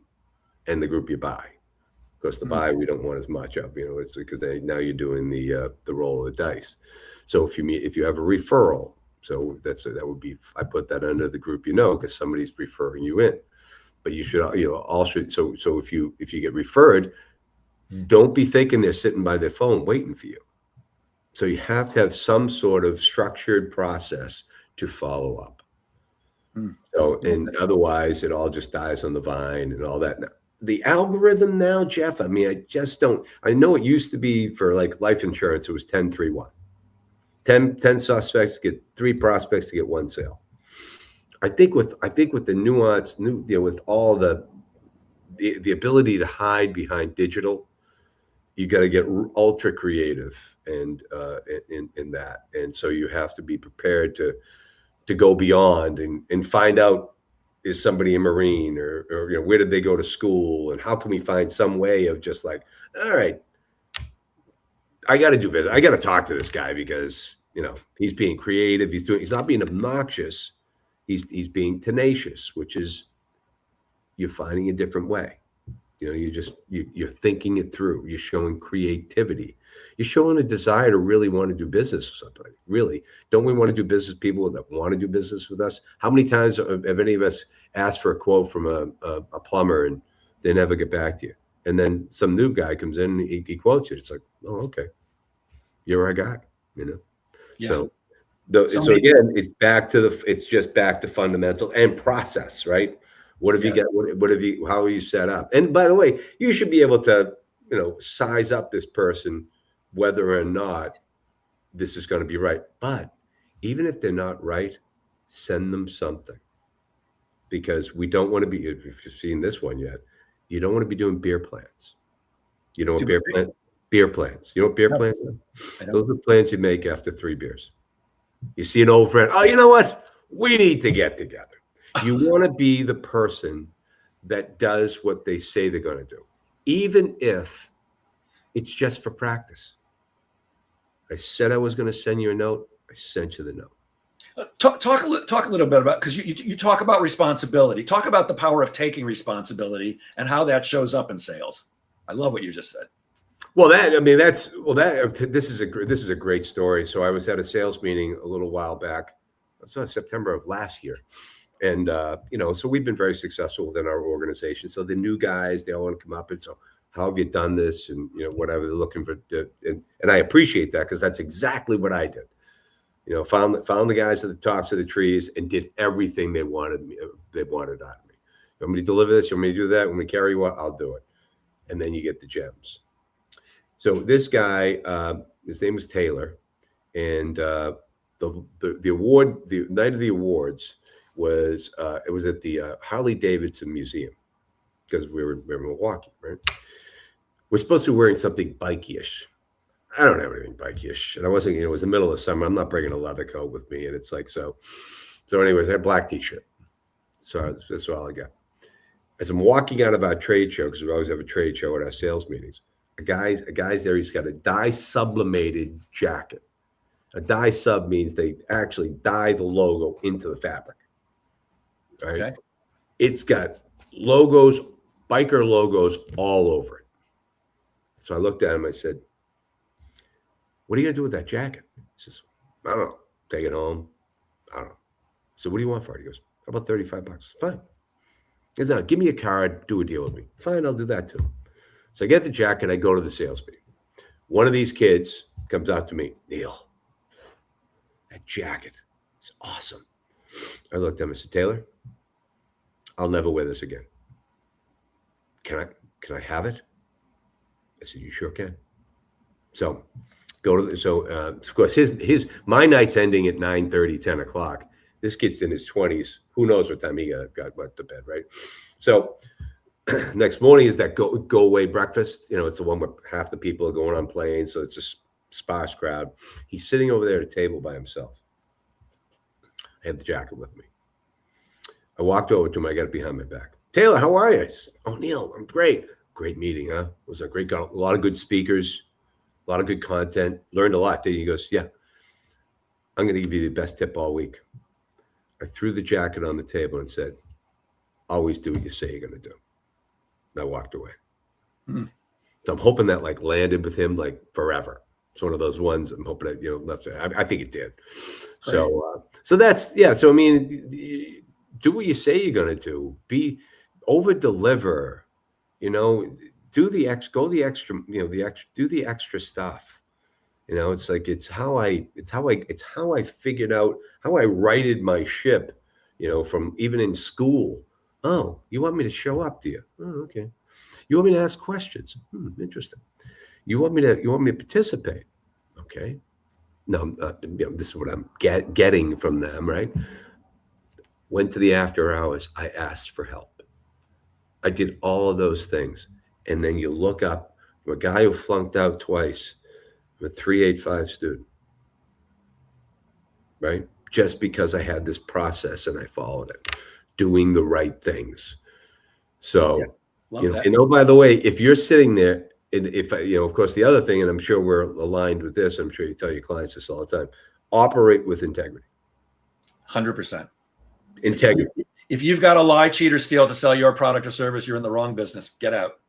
and the group you buy. Of course, the buy we don't want as much of, it's because now you're doing the roll of the dice. So if you have a referral. So that would be, I put that under the group, because somebody's referring you in. But you should, so if you get referred, don't be thinking they're sitting by their phone waiting for you. So you have to have some sort of structured process to follow up. So, and otherwise it all just dies on the vine and all that. Now, the algorithm now, Jeff, I know it used to be for like life insurance, it was 10-3-1. 10 suspects get 3 prospects to get 1 sale. I think with the nuance, with all the ability to hide behind digital, you got to get ultra creative and in that. And so you have to be prepared to to go beyond and find out, is somebody a Marine or where did they go to school, and how can we find some way of just like, all right, I got to do business. I got to talk to this guy because he's being creative. He's not being obnoxious. He's being tenacious, which is you're finding a different way. You're thinking it through. You're showing creativity. You're showing a desire to really want to do business with somebody. Really, don't we want to do business with people that want to do business with us? How many times have any of us asked for a quote from a plumber and they never get back to you? And then some new guy comes in and he quotes you. It's like, oh, okay, you're our guy. Yeah. So again, it's just back to fundamental and process, right? What have you got? How are you set up? And by the way, you should be able to, size up this person, whether or not this is going to be right. But even if they're not right, send them something, because we don't want to be, if you've seen this one yet, you don't want to be doing beer plans. You know what beer plans? Beer plans. You know what beer plans are? Those are plans you make after 3 beers. You see an old friend. Oh, you know what? We need to get together. You want to be the person that does what they say they're going to do, even if it's just for practice. I said I was going to send you a note. I sent you the note. Talk a little bit about, because you talk about responsibility. Talk about the power of taking responsibility and how that shows up in sales. I love what you just said. Well, this is a great story. So I was at a sales meeting a little while back. It was September of last year. And, so we've been very successful within our organization. So the new guys, they all want to come up and so, how have you done this? And, whatever they're looking for. And I appreciate that, because that's exactly what I did. Found the guys at the tops of the trees and did everything they wanted out of me. You want me to deliver this? You want me to do that? When we carry you out, I'll do it. And then you get the gems. So this guy, his name was Taylor, and the night of the awards was it was at the Harley Davidson Museum, because we were in Milwaukee, right? We're supposed to be wearing something bikey-ish. I don't have anything bikey-ish, and I wasn't. It was the middle of summer. I'm not bringing a leather coat with me, and it's like so. So, anyways, I had a black T-shirt. So that's all I got. As I'm walking out of our trade show, because we always have a trade show at our sales meetings, a guy's there. He's got a dye sublimated jacket. A dye sub means they actually dye the logo into the fabric. Right? Okay. It's got logos, biker logos all over it. So I looked at him. I said, "What are you gonna do with that jacket?" He says, "I don't know. Take it home. I don't know." So what do you want for it? He goes, "How about $35?" Fine. He goes, "No, give me a card. Do a deal with me." Fine, I'll do that too. So I get the jacket. I go to the sales meeting. One of these kids comes out to me, "Neil, that jacket is awesome." I looked at him and said, "Taylor, I'll never wear this again. Can I have it?" I said, "You sure can." So of course my night's ending at 9:30, 10 o'clock. This kid's in his 20s. Who knows what time he got to bed, right? So next morning is that go away breakfast. It's the one where half the people are going on planes, so it's a sparse crowd. He's sitting over there at a table by himself. I had the jacket with me. I walked over to him. I got it behind my back. "Taylor, how are you?" I said, "Oh, Neil, I'm great." "Great meeting, huh? Was a great, a lot of good speakers, a lot of good content. Learned a lot." He goes, "Yeah, I'm going to give you the best tip all week." I threw the jacket on the table and said, "Always do what you say you're going to do." And I walked away. So I'm hoping that landed with him forever. It's one of those ones I'm hoping that left. I think it did. So that's So I mean, do what you say you're going to do. Over deliver. Do the extra. Do the extra stuff. It's how I figured out how I righted my ship. From even in school. "Oh, you want me to show up, do you? Oh, okay. You want me to ask questions? Interesting. You want me to participate? Okay. No, this is what I'm getting from them, right? Went to the after hours. I asked for help. I did all of those things. And then you look up from a guy who flunked out twice, from a 385 student, right? just because I had this process and I followed it, doing the right things. So, Love that. and oh, by the way, if you're sitting there, and if of course, the other thing, and I'm sure we're aligned with this, I'm sure you tell your clients this all the time, operate with integrity. 100%. Integrity. If you've got to lie, cheat, or steal to sell your product or service, you're in the wrong business. Get out.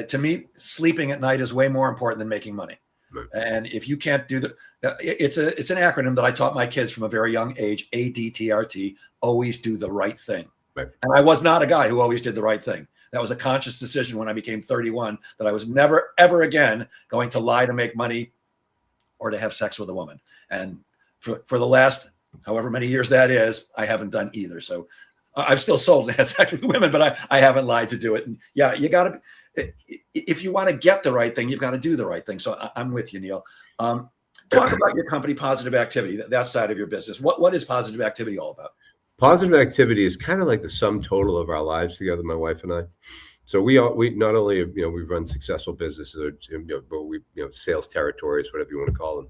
To me, sleeping at night is way more important than making money. Right. And if you can't do that, it's an acronym that I taught my kids from a very young age, ADTRT, always do the right thing. Right. And I was not a guy who always did the right thing. That was a conscious decision when I became 31 that I was never, ever again going to lie to make money or to have sex with a woman. And for the last however many years that is, I haven't done either. So I've still sold and had sex with women, but I haven't lied to do it. And yeah, you got to, if you want to get the right thing, you've got to do the right thing. So I'm with you, Neil. Talk about your company, Positive Activity, that side of your business. What is Positive Activity all about? Positive Activity is kind of like the sum total of our lives together, my wife and I. So we not only we've run successful businesses, but we sales territories, whatever you want to call them.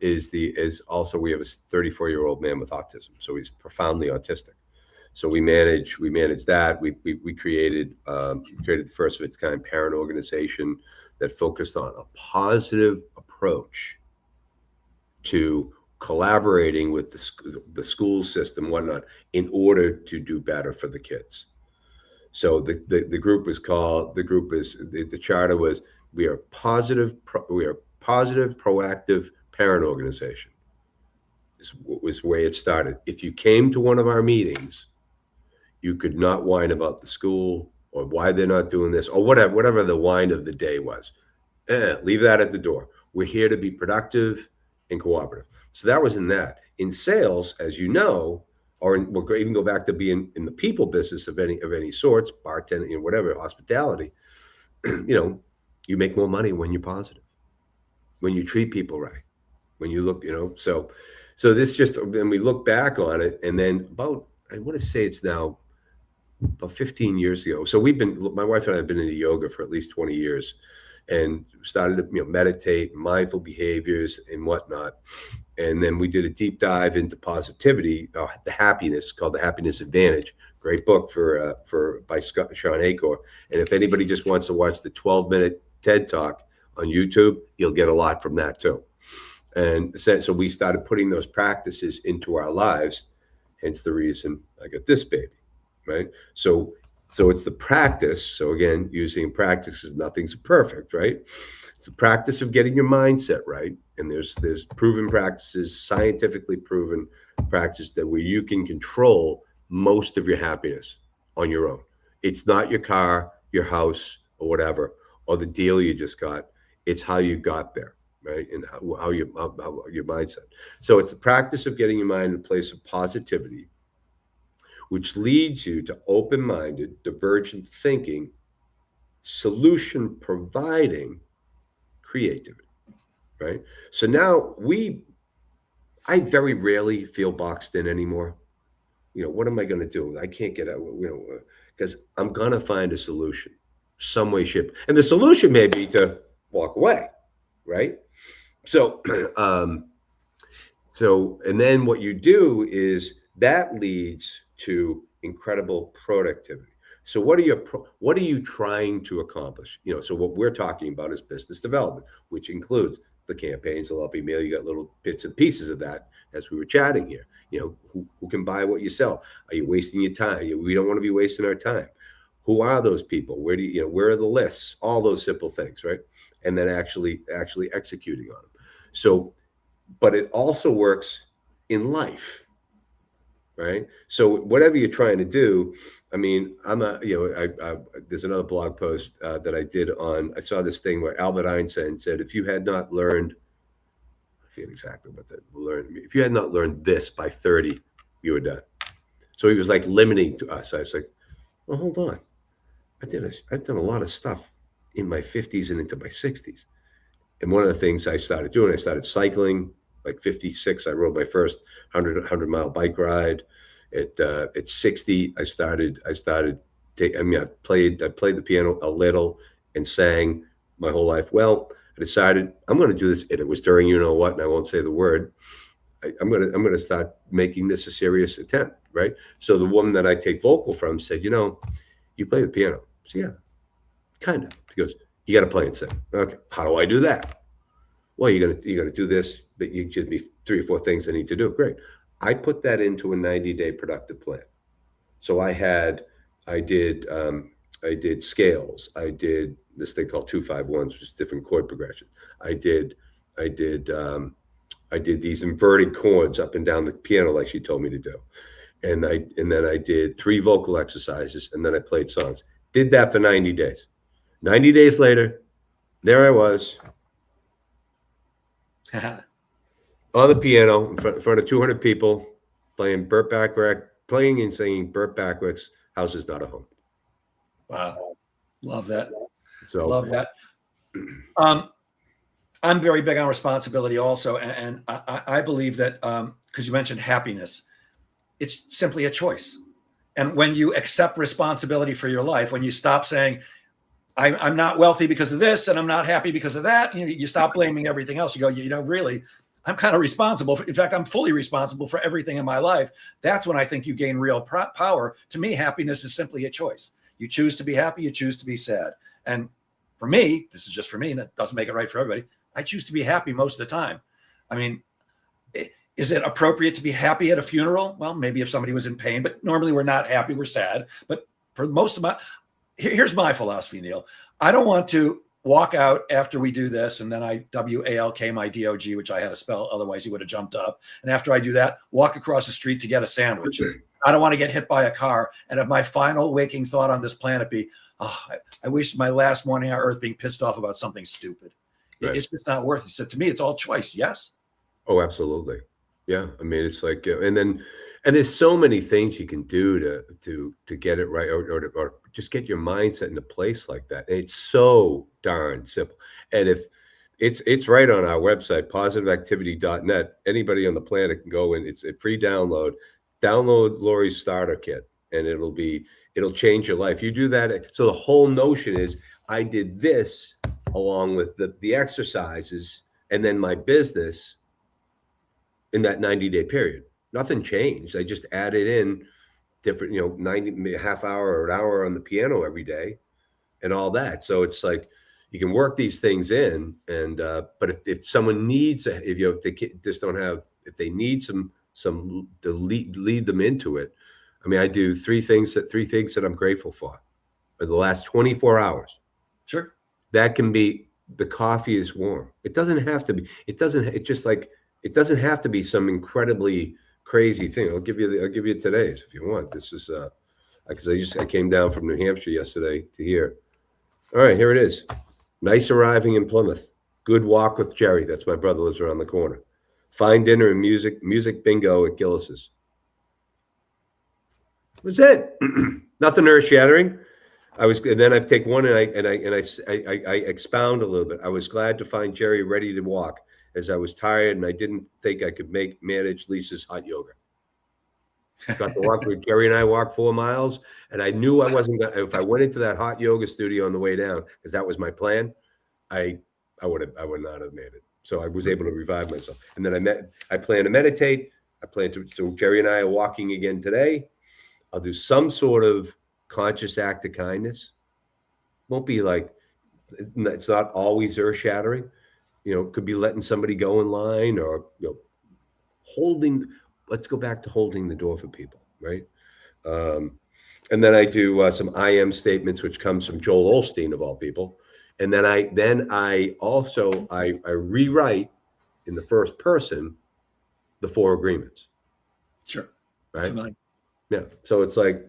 Is also we have a 34-year-old man with autism, so he's profoundly autistic. So we manage that. We created the first of its kind parent organization that focused on a positive approach to collaborating with the school system, whatnot, in order to do better for the kids. So the group is called, the charter was, we are positive, proactive parent organization. Was the way it started. If you came to one of our meetings, you could not whine about the school or why they're not doing this or whatever the whine of the day was. Leave that at the door. We're here to be productive and cooperative. So that was in that. In sales, as you know, or we'll even go back to being in the people business of any sorts, bartending, whatever, hospitality, you make more money when you're positive, when you treat people right, when you look, so this just, and we look back on it, and then about, I want to say it's now about 15 years ago. So my wife and I have been into yoga for at least 20 years and started to meditate, mindful behaviors and whatnot. And then we did a deep dive into positivity, the happiness, called The Happiness Advantage. Great book by Sean Acor. And if anybody just wants to watch the 12-minute TED Talk on YouTube, you'll get a lot from that too. And so we started putting those practices into our lives, hence the reason I got this baby, right? So it's the practice. So again, using practices, nothing's perfect, right? It's the practice of getting your mindset right. And there's proven practices, scientifically proven practice that where you can control most of your happiness on your own. It's not your car, your house, or whatever, or the deal you just got. It's how you got there, right? And how your mindset. So it's the practice of getting your mind in a place of positivity, which leads you to open-minded, divergent thinking, solution providing creativity, right? So now I very rarely feel boxed in anymore. What am I going to do? I can't get out, because I'm going to find a solution, some way, shape. And the solution may be to walk away, right? So, and then what you do is that leads to incredible productivity. So what are you trying to accomplish? So what we're talking about is business development, which includes the campaigns, the love email. You got little bits and pieces of that as we were chatting here. Who can buy what you sell? Are you wasting your time? We don't want to be wasting our time. Who are those people? Where are the lists? All those simple things, right? And then actually executing on them. So, but it also works in life, right? So whatever you're trying to do, I mean, there's another blog post that I did I saw this thing where Albert Einstein said, if you had not learned, I forget exactly what that if you had not learned this by 30, you were done. So he was like limiting to us. I was like, well, hold on. I've done a lot of stuff in my 50s and into my 60s. And one of the things I started doing, I started cycling. Like 56, I rode my first 100-mile bike ride. At 60, I played the piano a little and sang my whole life. Well, I decided I'm going to do this. And it was during, and I won't say the word. I'm gonna start making this a serious attempt, right? So the woman that I take vocal from said, you play the piano. So yeah, kind of. She goes, you got to play and sing. Okay, how do I do that? Well, you're gonna do this. But you give me 3 or 4 things I need to do. Great. I put that into a 90-day productive plan. So I did scales. I did this thing called 2-5-1s, which is different chord progression. I did I did I did these inverted chords up and down the piano like she told me to do. And then I did 3 vocal exercises, and then I played songs. Did that for 90 days. 90 days later, there I was on the piano in front of 200 people playing playing and singing Burt Bacharach's "House Is Not a Home." Wow. Love that. So Love that. I'm very big on responsibility also. And I believe that because you mentioned happiness, it's simply a choice. And when you accept responsibility for your life, when you stop saying, I'm not wealthy because of this and I'm not happy because of that, you stop blaming everything else. You go, really, I'm kind of responsible. In fact, I'm fully responsible for everything in my life. That's when I think you gain real power. To me, happiness is simply a choice. You choose to be happy, you choose to be sad. And for me, this is just for me, and it doesn't make it right for everybody, I choose to be happy most of the time. I mean, is it appropriate to be happy at a funeral? Well, maybe if somebody was in pain, but normally we're not happy, we're sad. But for most of here's my philosophy, Neil. I don't want to walk out after we do this, and then I WALK my DOG, which I had to spell, otherwise he would have jumped up. And after I do that, walk across the street to get a sandwich. I don't want to get hit by a car and have my final waking thought on this planet be, I wish my last morning on earth being pissed off about something stupid. Right. It's just not worth it. So to me, it's all choice. Yes. Oh, absolutely. Yeah. I mean, it's like, and there's so many things you can do to get it right, or just get your mindset in a place like that. And it's so darn simple. And if it's right on our website, positiveactivity.net, anybody on the planet can go and it's a free download Lori's starter kit, and it'll change your life. You do that. So the whole notion is I did this along with the exercises and then my business in that 90-day period. Nothing changed. I just added in different, 90, half hour or an hour on the piano every day and all that. So it's like you can work these things in, and but if someone needs, if they just don't have, if they need some to lead them into it. I mean, I do 3 things that I'm grateful for the last 24 hours. Sure. That can be the coffee is warm. It doesn't have to be. It doesn't have to be some incredibly crazy thing. I'll give you today's if you want. This is because I came down from New Hampshire yesterday to here. All right, here it is. Nice arriving in Plymouth. Good walk with Jerry. That's my brother, lives around the corner. Fine dinner and music bingo at Gillis's. That's it. Nothing earth shattering. And then I take one and I expound a little bit. I was glad to find Jerry ready to walk, as I was tired and I didn't think I could manage Lisa's hot yoga. Got to walk with Jerry, and I walked 4 miles, and I knew I wasn't gonna, if I went into that hot yoga studio on the way down, because that was my plan, I would not have made it. So I was able to revive myself. And then I plan to meditate. So Jerry and I are walking again today. I'll do some sort of conscious act of kindness. Won't be like, it's not always earth shattering. It could be letting somebody go in line, or, let's go back to holding the door for people. Right. And then I do some I am statements, which comes from Joel Osteen of all people. And then I also rewrite in the first person the 4 agreements. Sure. Right. Yeah. So it's like,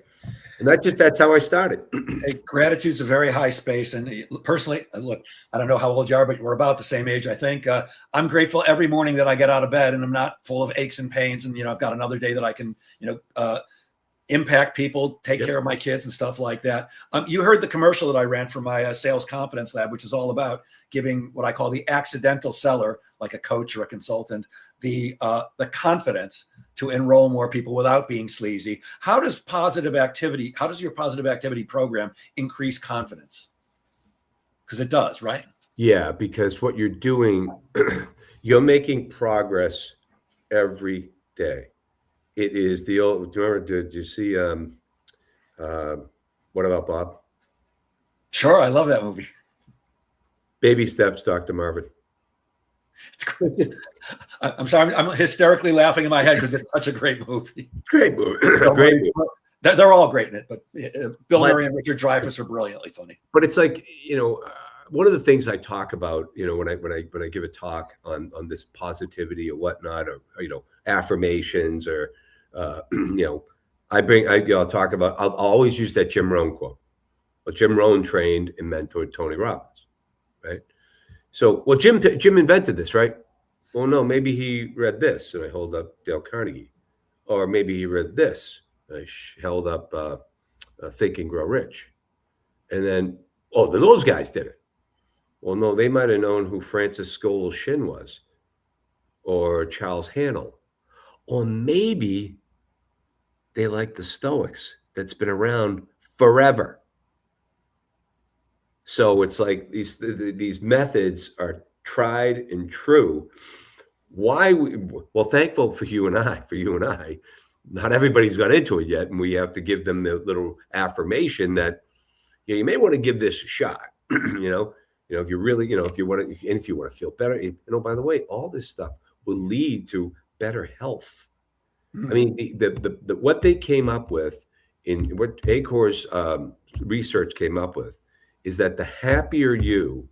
and that's how I started. Hey, gratitude's a very high space. And personally, look, I don't know how old you are, but we're about the same age, I think. I'm grateful every morning that I get out of bed and I'm not full of aches and pains. And, I've got another day that I can, impact people, take care of my kids and stuff like that. You heard the commercial that I ran for my sales confidence lab, which is all about giving what I call the accidental seller, like a coach or a consultant, the confidence to enroll more people without being sleazy. How does your positive activity program increase confidence? Because it does, right? Yeah, because what you're doing, you're making progress every day. It is the old. Do you remember? Did you see? What about Bob? Sure, I love that movie. Baby Steps, Dr. Marvin. It's great. I'm sorry, I'm hysterically laughing in my head because it's such a great movie. Great movie. Great movie. They're all great in it, but Bill Murray and Richard Dreyfuss are brilliantly funny. But it's like, one of the things I talk about, when I give a talk on this positivity or whatnot, or affirmations, or I'll talk about. I'll always use that Jim Rohn quote. Well, Jim Rohn trained and mentored Tony Robbins, right? So, well, Jim invented this, right? Well, no, maybe he read this, and I hold up Dale Carnegie, or maybe he read this. I held up Think and Grow Rich, and then then those guys did it. Well, no, they might have known who Francis Scovel Shinn was, or Charles Hannell, or maybe they like the Stoics that's been around forever. So it's like these methods are tried and true. Thankful for you and I, not everybody's got into it yet, and we have to give them the little affirmation that you may want to give this a shot. If you really, if you want to feel better, by the way, all this stuff will lead to better health. I mean, the what they came up with, in what Acor's research came up with, is that the happier you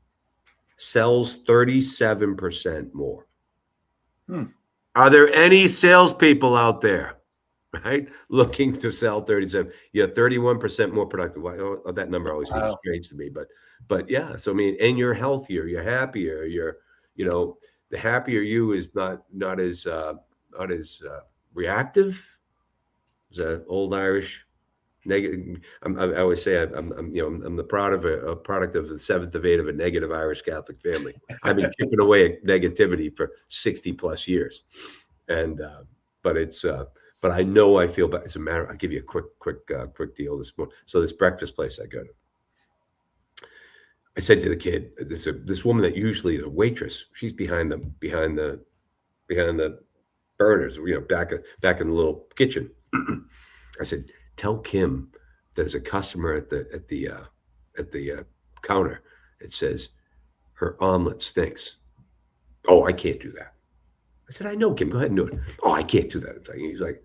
sells 37% more. Are there any salespeople out there, right, looking to sell 37? You have 31% more productive. That number always seems strange to me, but yeah. So I mean, and you're healthier, you're happier, the happier you is not as reactive. Is that old Irish? Negative. I always say I'm the product of the seventh of eight of a negative Irish Catholic family. I've been chipping away at negativity for 60 plus years, and but I know I feel better. As a matter, I'll give you a quick deal this morning. So this breakfast place I go to, I said to the kid, this woman that usually is a waitress, she's behind the burners, back in the little kitchen. I said, tell Kim there's a customer at the counter. It says her omelet stinks. Oh, I can't do that. I said, I know, Kim. Go ahead and do it. Oh, I can't do that. He's like,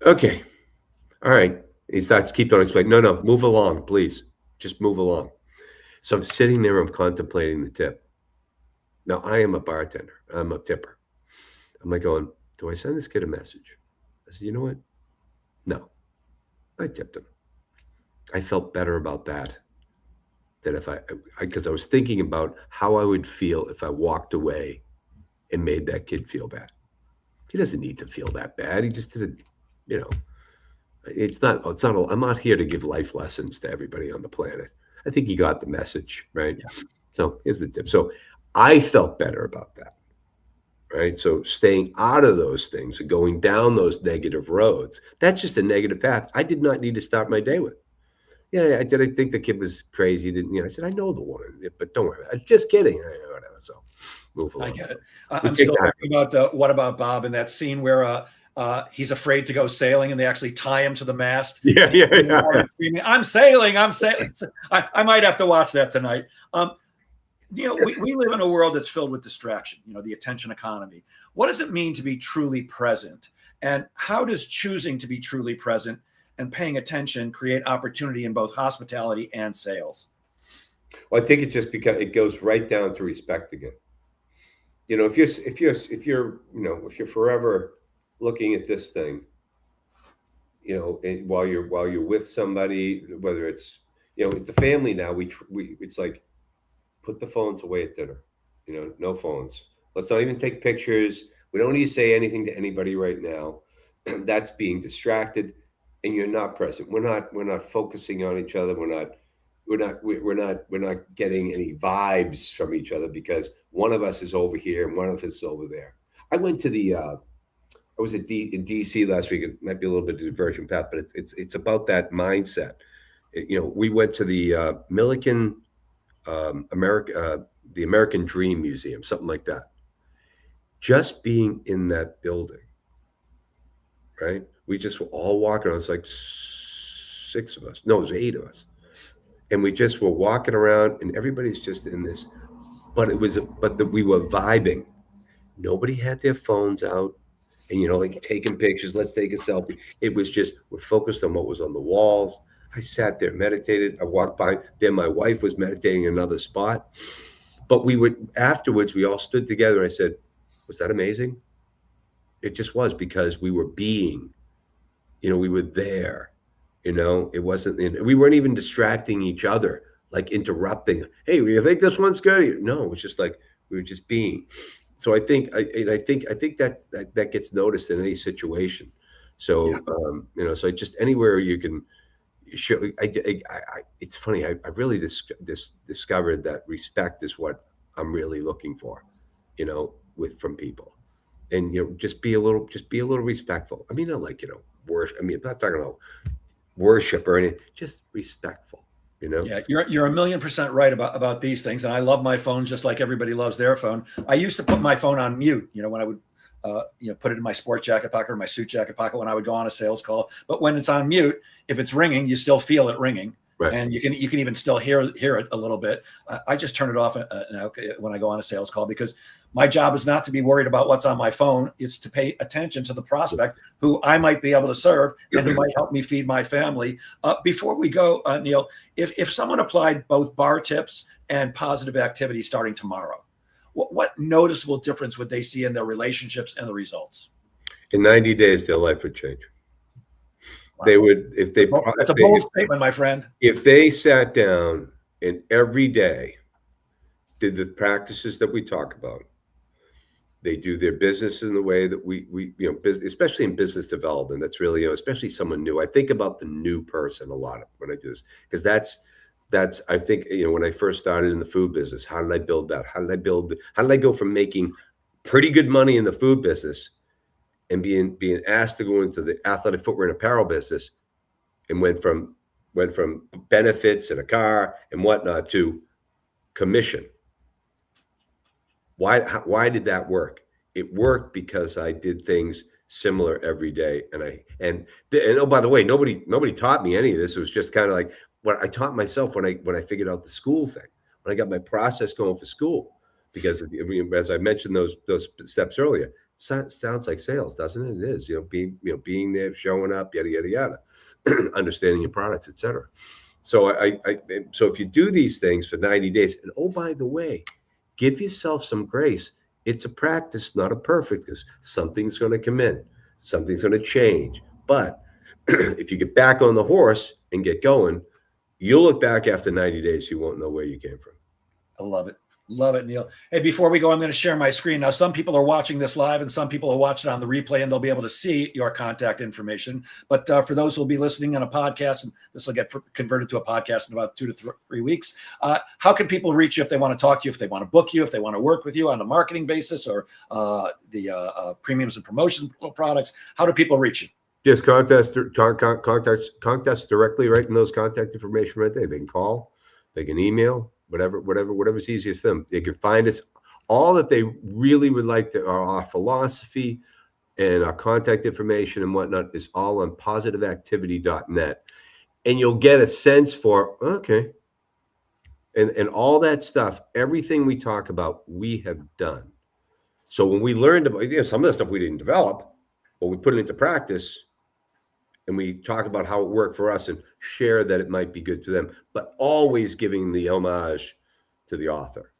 okay, all right. He starts keep on explaining. No, move along, please. Just move along. So I'm sitting there. I'm contemplating the tip. Now I am a bartender. I'm a tipper. I'm like going, do I send this kid a message? I said, you know what? No. I tipped him. I felt better about that than if because I was thinking about how I would feel if I walked away and made that kid feel bad. He doesn't need to feel that bad. He just didn't, it's not, I'm not here to give life lessons to everybody on the planet. I think you got the message, right? Yeah. So here's the tip. So I felt better about that. Right. So staying out of those things and going down those negative roads, that's just a negative path I did not need to start my day with. Yeah, I think the kid was crazy. Didn't I said, I know the woman, but don't worry. I'm just kidding. Whatever. So move along. I get it. I'm still thinking about What About Bob, in that scene where he's afraid to go sailing and they actually tie him to the mast. Yeah. Screaming, I'm sailing. I might have to watch that tonight. We live in a world that's filled with distraction, the attention economy. What does it mean to be truly present? And how does choosing to be truly present and paying attention create opportunity in both hospitality and sales? Well, I think it goes right down to respect again. If you're forever looking at this thing, and while you're with somebody, whether it's, the family now, it's like, put the phones away at dinner. No phones. Let's not even take pictures. We don't need to say anything to anybody right now. That's being distracted, and you're not present. We're not focusing on each other. We're not getting any vibes from each other because one of us is over here and one of us is over there. I went to I was in DC last week. It might be a little bit of a diversion path, but it's about that mindset. We went to the Milliken. The American Dream Museum, something like that. just being in that building, right? We just were all walking around. It's like 6 of us. No, it was 8 of us. And we just were walking around and everybody's just in this, we were vibing. Nobody had their phones out and, like taking pictures, let's take a selfie. It was just, we're focused on what was on the walls. I sat there, meditated. I walked by. Then my wife was meditating in another spot. But afterwards, we all stood together. And I said, was that amazing? It just was, because we were being, we were there, it wasn't, we weren't even distracting each other, like interrupting. Hey, you think this one's good? No, it was just like, we were just being. So I think that gets noticed in any situation. So, so just anywhere you can show, it's funny. I really discovered that respect is what I'm really looking for, from people. And just be a little respectful. I mean, not like worship. I mean, I'm not talking about worship or anything. Just respectful. Yeah, you're 1,000,000% right about these things. And I love my phone just like everybody loves their phone. I used to put my phone on mute. When I would put it in my sport jacket pocket or my suit jacket pocket when I would go on a sales call. But when it's on mute, if it's ringing, you still feel it ringing. Right. And you can even still hear it a little bit. I just turn it off now when I go on a sales call, because my job is not to be worried about what's on my phone. It's to pay attention to the prospect who I might be able to serve and who might help me feed my family. Before we go, Neil, if someone applied both bar tips and positive activity starting tomorrow, what noticeable difference would they see in their relationships and the results? In 90 days, their life would change. Wow. They would, if they. That's a bold statement, my friend. If they sat down and every day did the practices that we talk about, they do their business in the way that we especially in business development. That's really, especially someone new. I think about the new person a lot when I do this, because that's I think, when I first started in the food business, how did I build that? How did I go from making pretty good money in the food business and being asked to go into the athletic footwear and apparel business, and went from benefits and a car and whatnot to commission. Why did that work? It worked because I did things similar every day. And oh, by the way, nobody taught me any of this. It was just kind of like what I taught myself when I figured out the school thing, when I got my process going for school. Because as I mentioned those steps earlier, sounds like sales, doesn't it? It is, being there, showing up, yada yada yada, understanding your products, etc. So so if you do these things for 90 days, and oh, by the way, give yourself some grace. It's a practice, not a perfect, because something's going to come in, something's going to change. But if you get back on the horse and get going, you'll look back after 90 days, you won't know where you came from. I love it. Love it, Neil. Hey, before we go, I'm going to share my screen. Now, some people are watching this live and some people will watch it on the replay, and they'll be able to see your contact information. But for those who will be listening on a podcast, and this will get converted to a podcast in about 2 to 3 weeks, how can people reach you if they want to talk to you, if they want to book you, if they want to work with you on a marketing basis, or the premiums and promotion products? How do people reach you? Just contact us directly, right in those contact information right there. They can call, they can email. Whatever's easiest for them. They can find us. All that they really would like to, our philosophy and our contact information and whatnot, is all on positiveactivity.net. And you'll get a sense for, okay. And all that stuff, everything we talk about, we have done. So when we learned about, some of the stuff we didn't develop, but we put it into practice, and we talk about how it worked for us and share that it might be good to them, but always giving the homage to the author.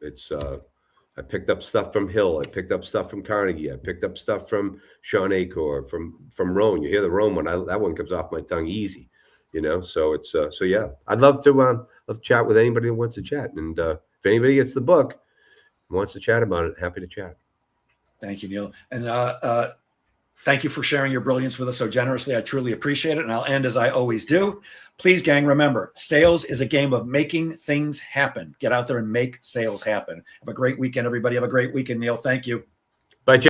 It's I picked up stuff from Hill, I picked up stuff from Carnegie, I picked up stuff from Sean Acor, from Rohn. You hear the Rohn one, that one comes off my tongue easy. So it's so yeah. I'd love to chat with anybody that wants to chat, and if anybody gets the book and wants to chat about it, happy to chat. Thank you, Neil. And thank you for sharing your brilliance with us so generously. I truly appreciate it. And I'll end as I always do. Please, gang, remember, sales is a game of making things happen. Get out there and make sales happen. Have a great weekend, everybody. Have a great weekend, Neil. Thank you.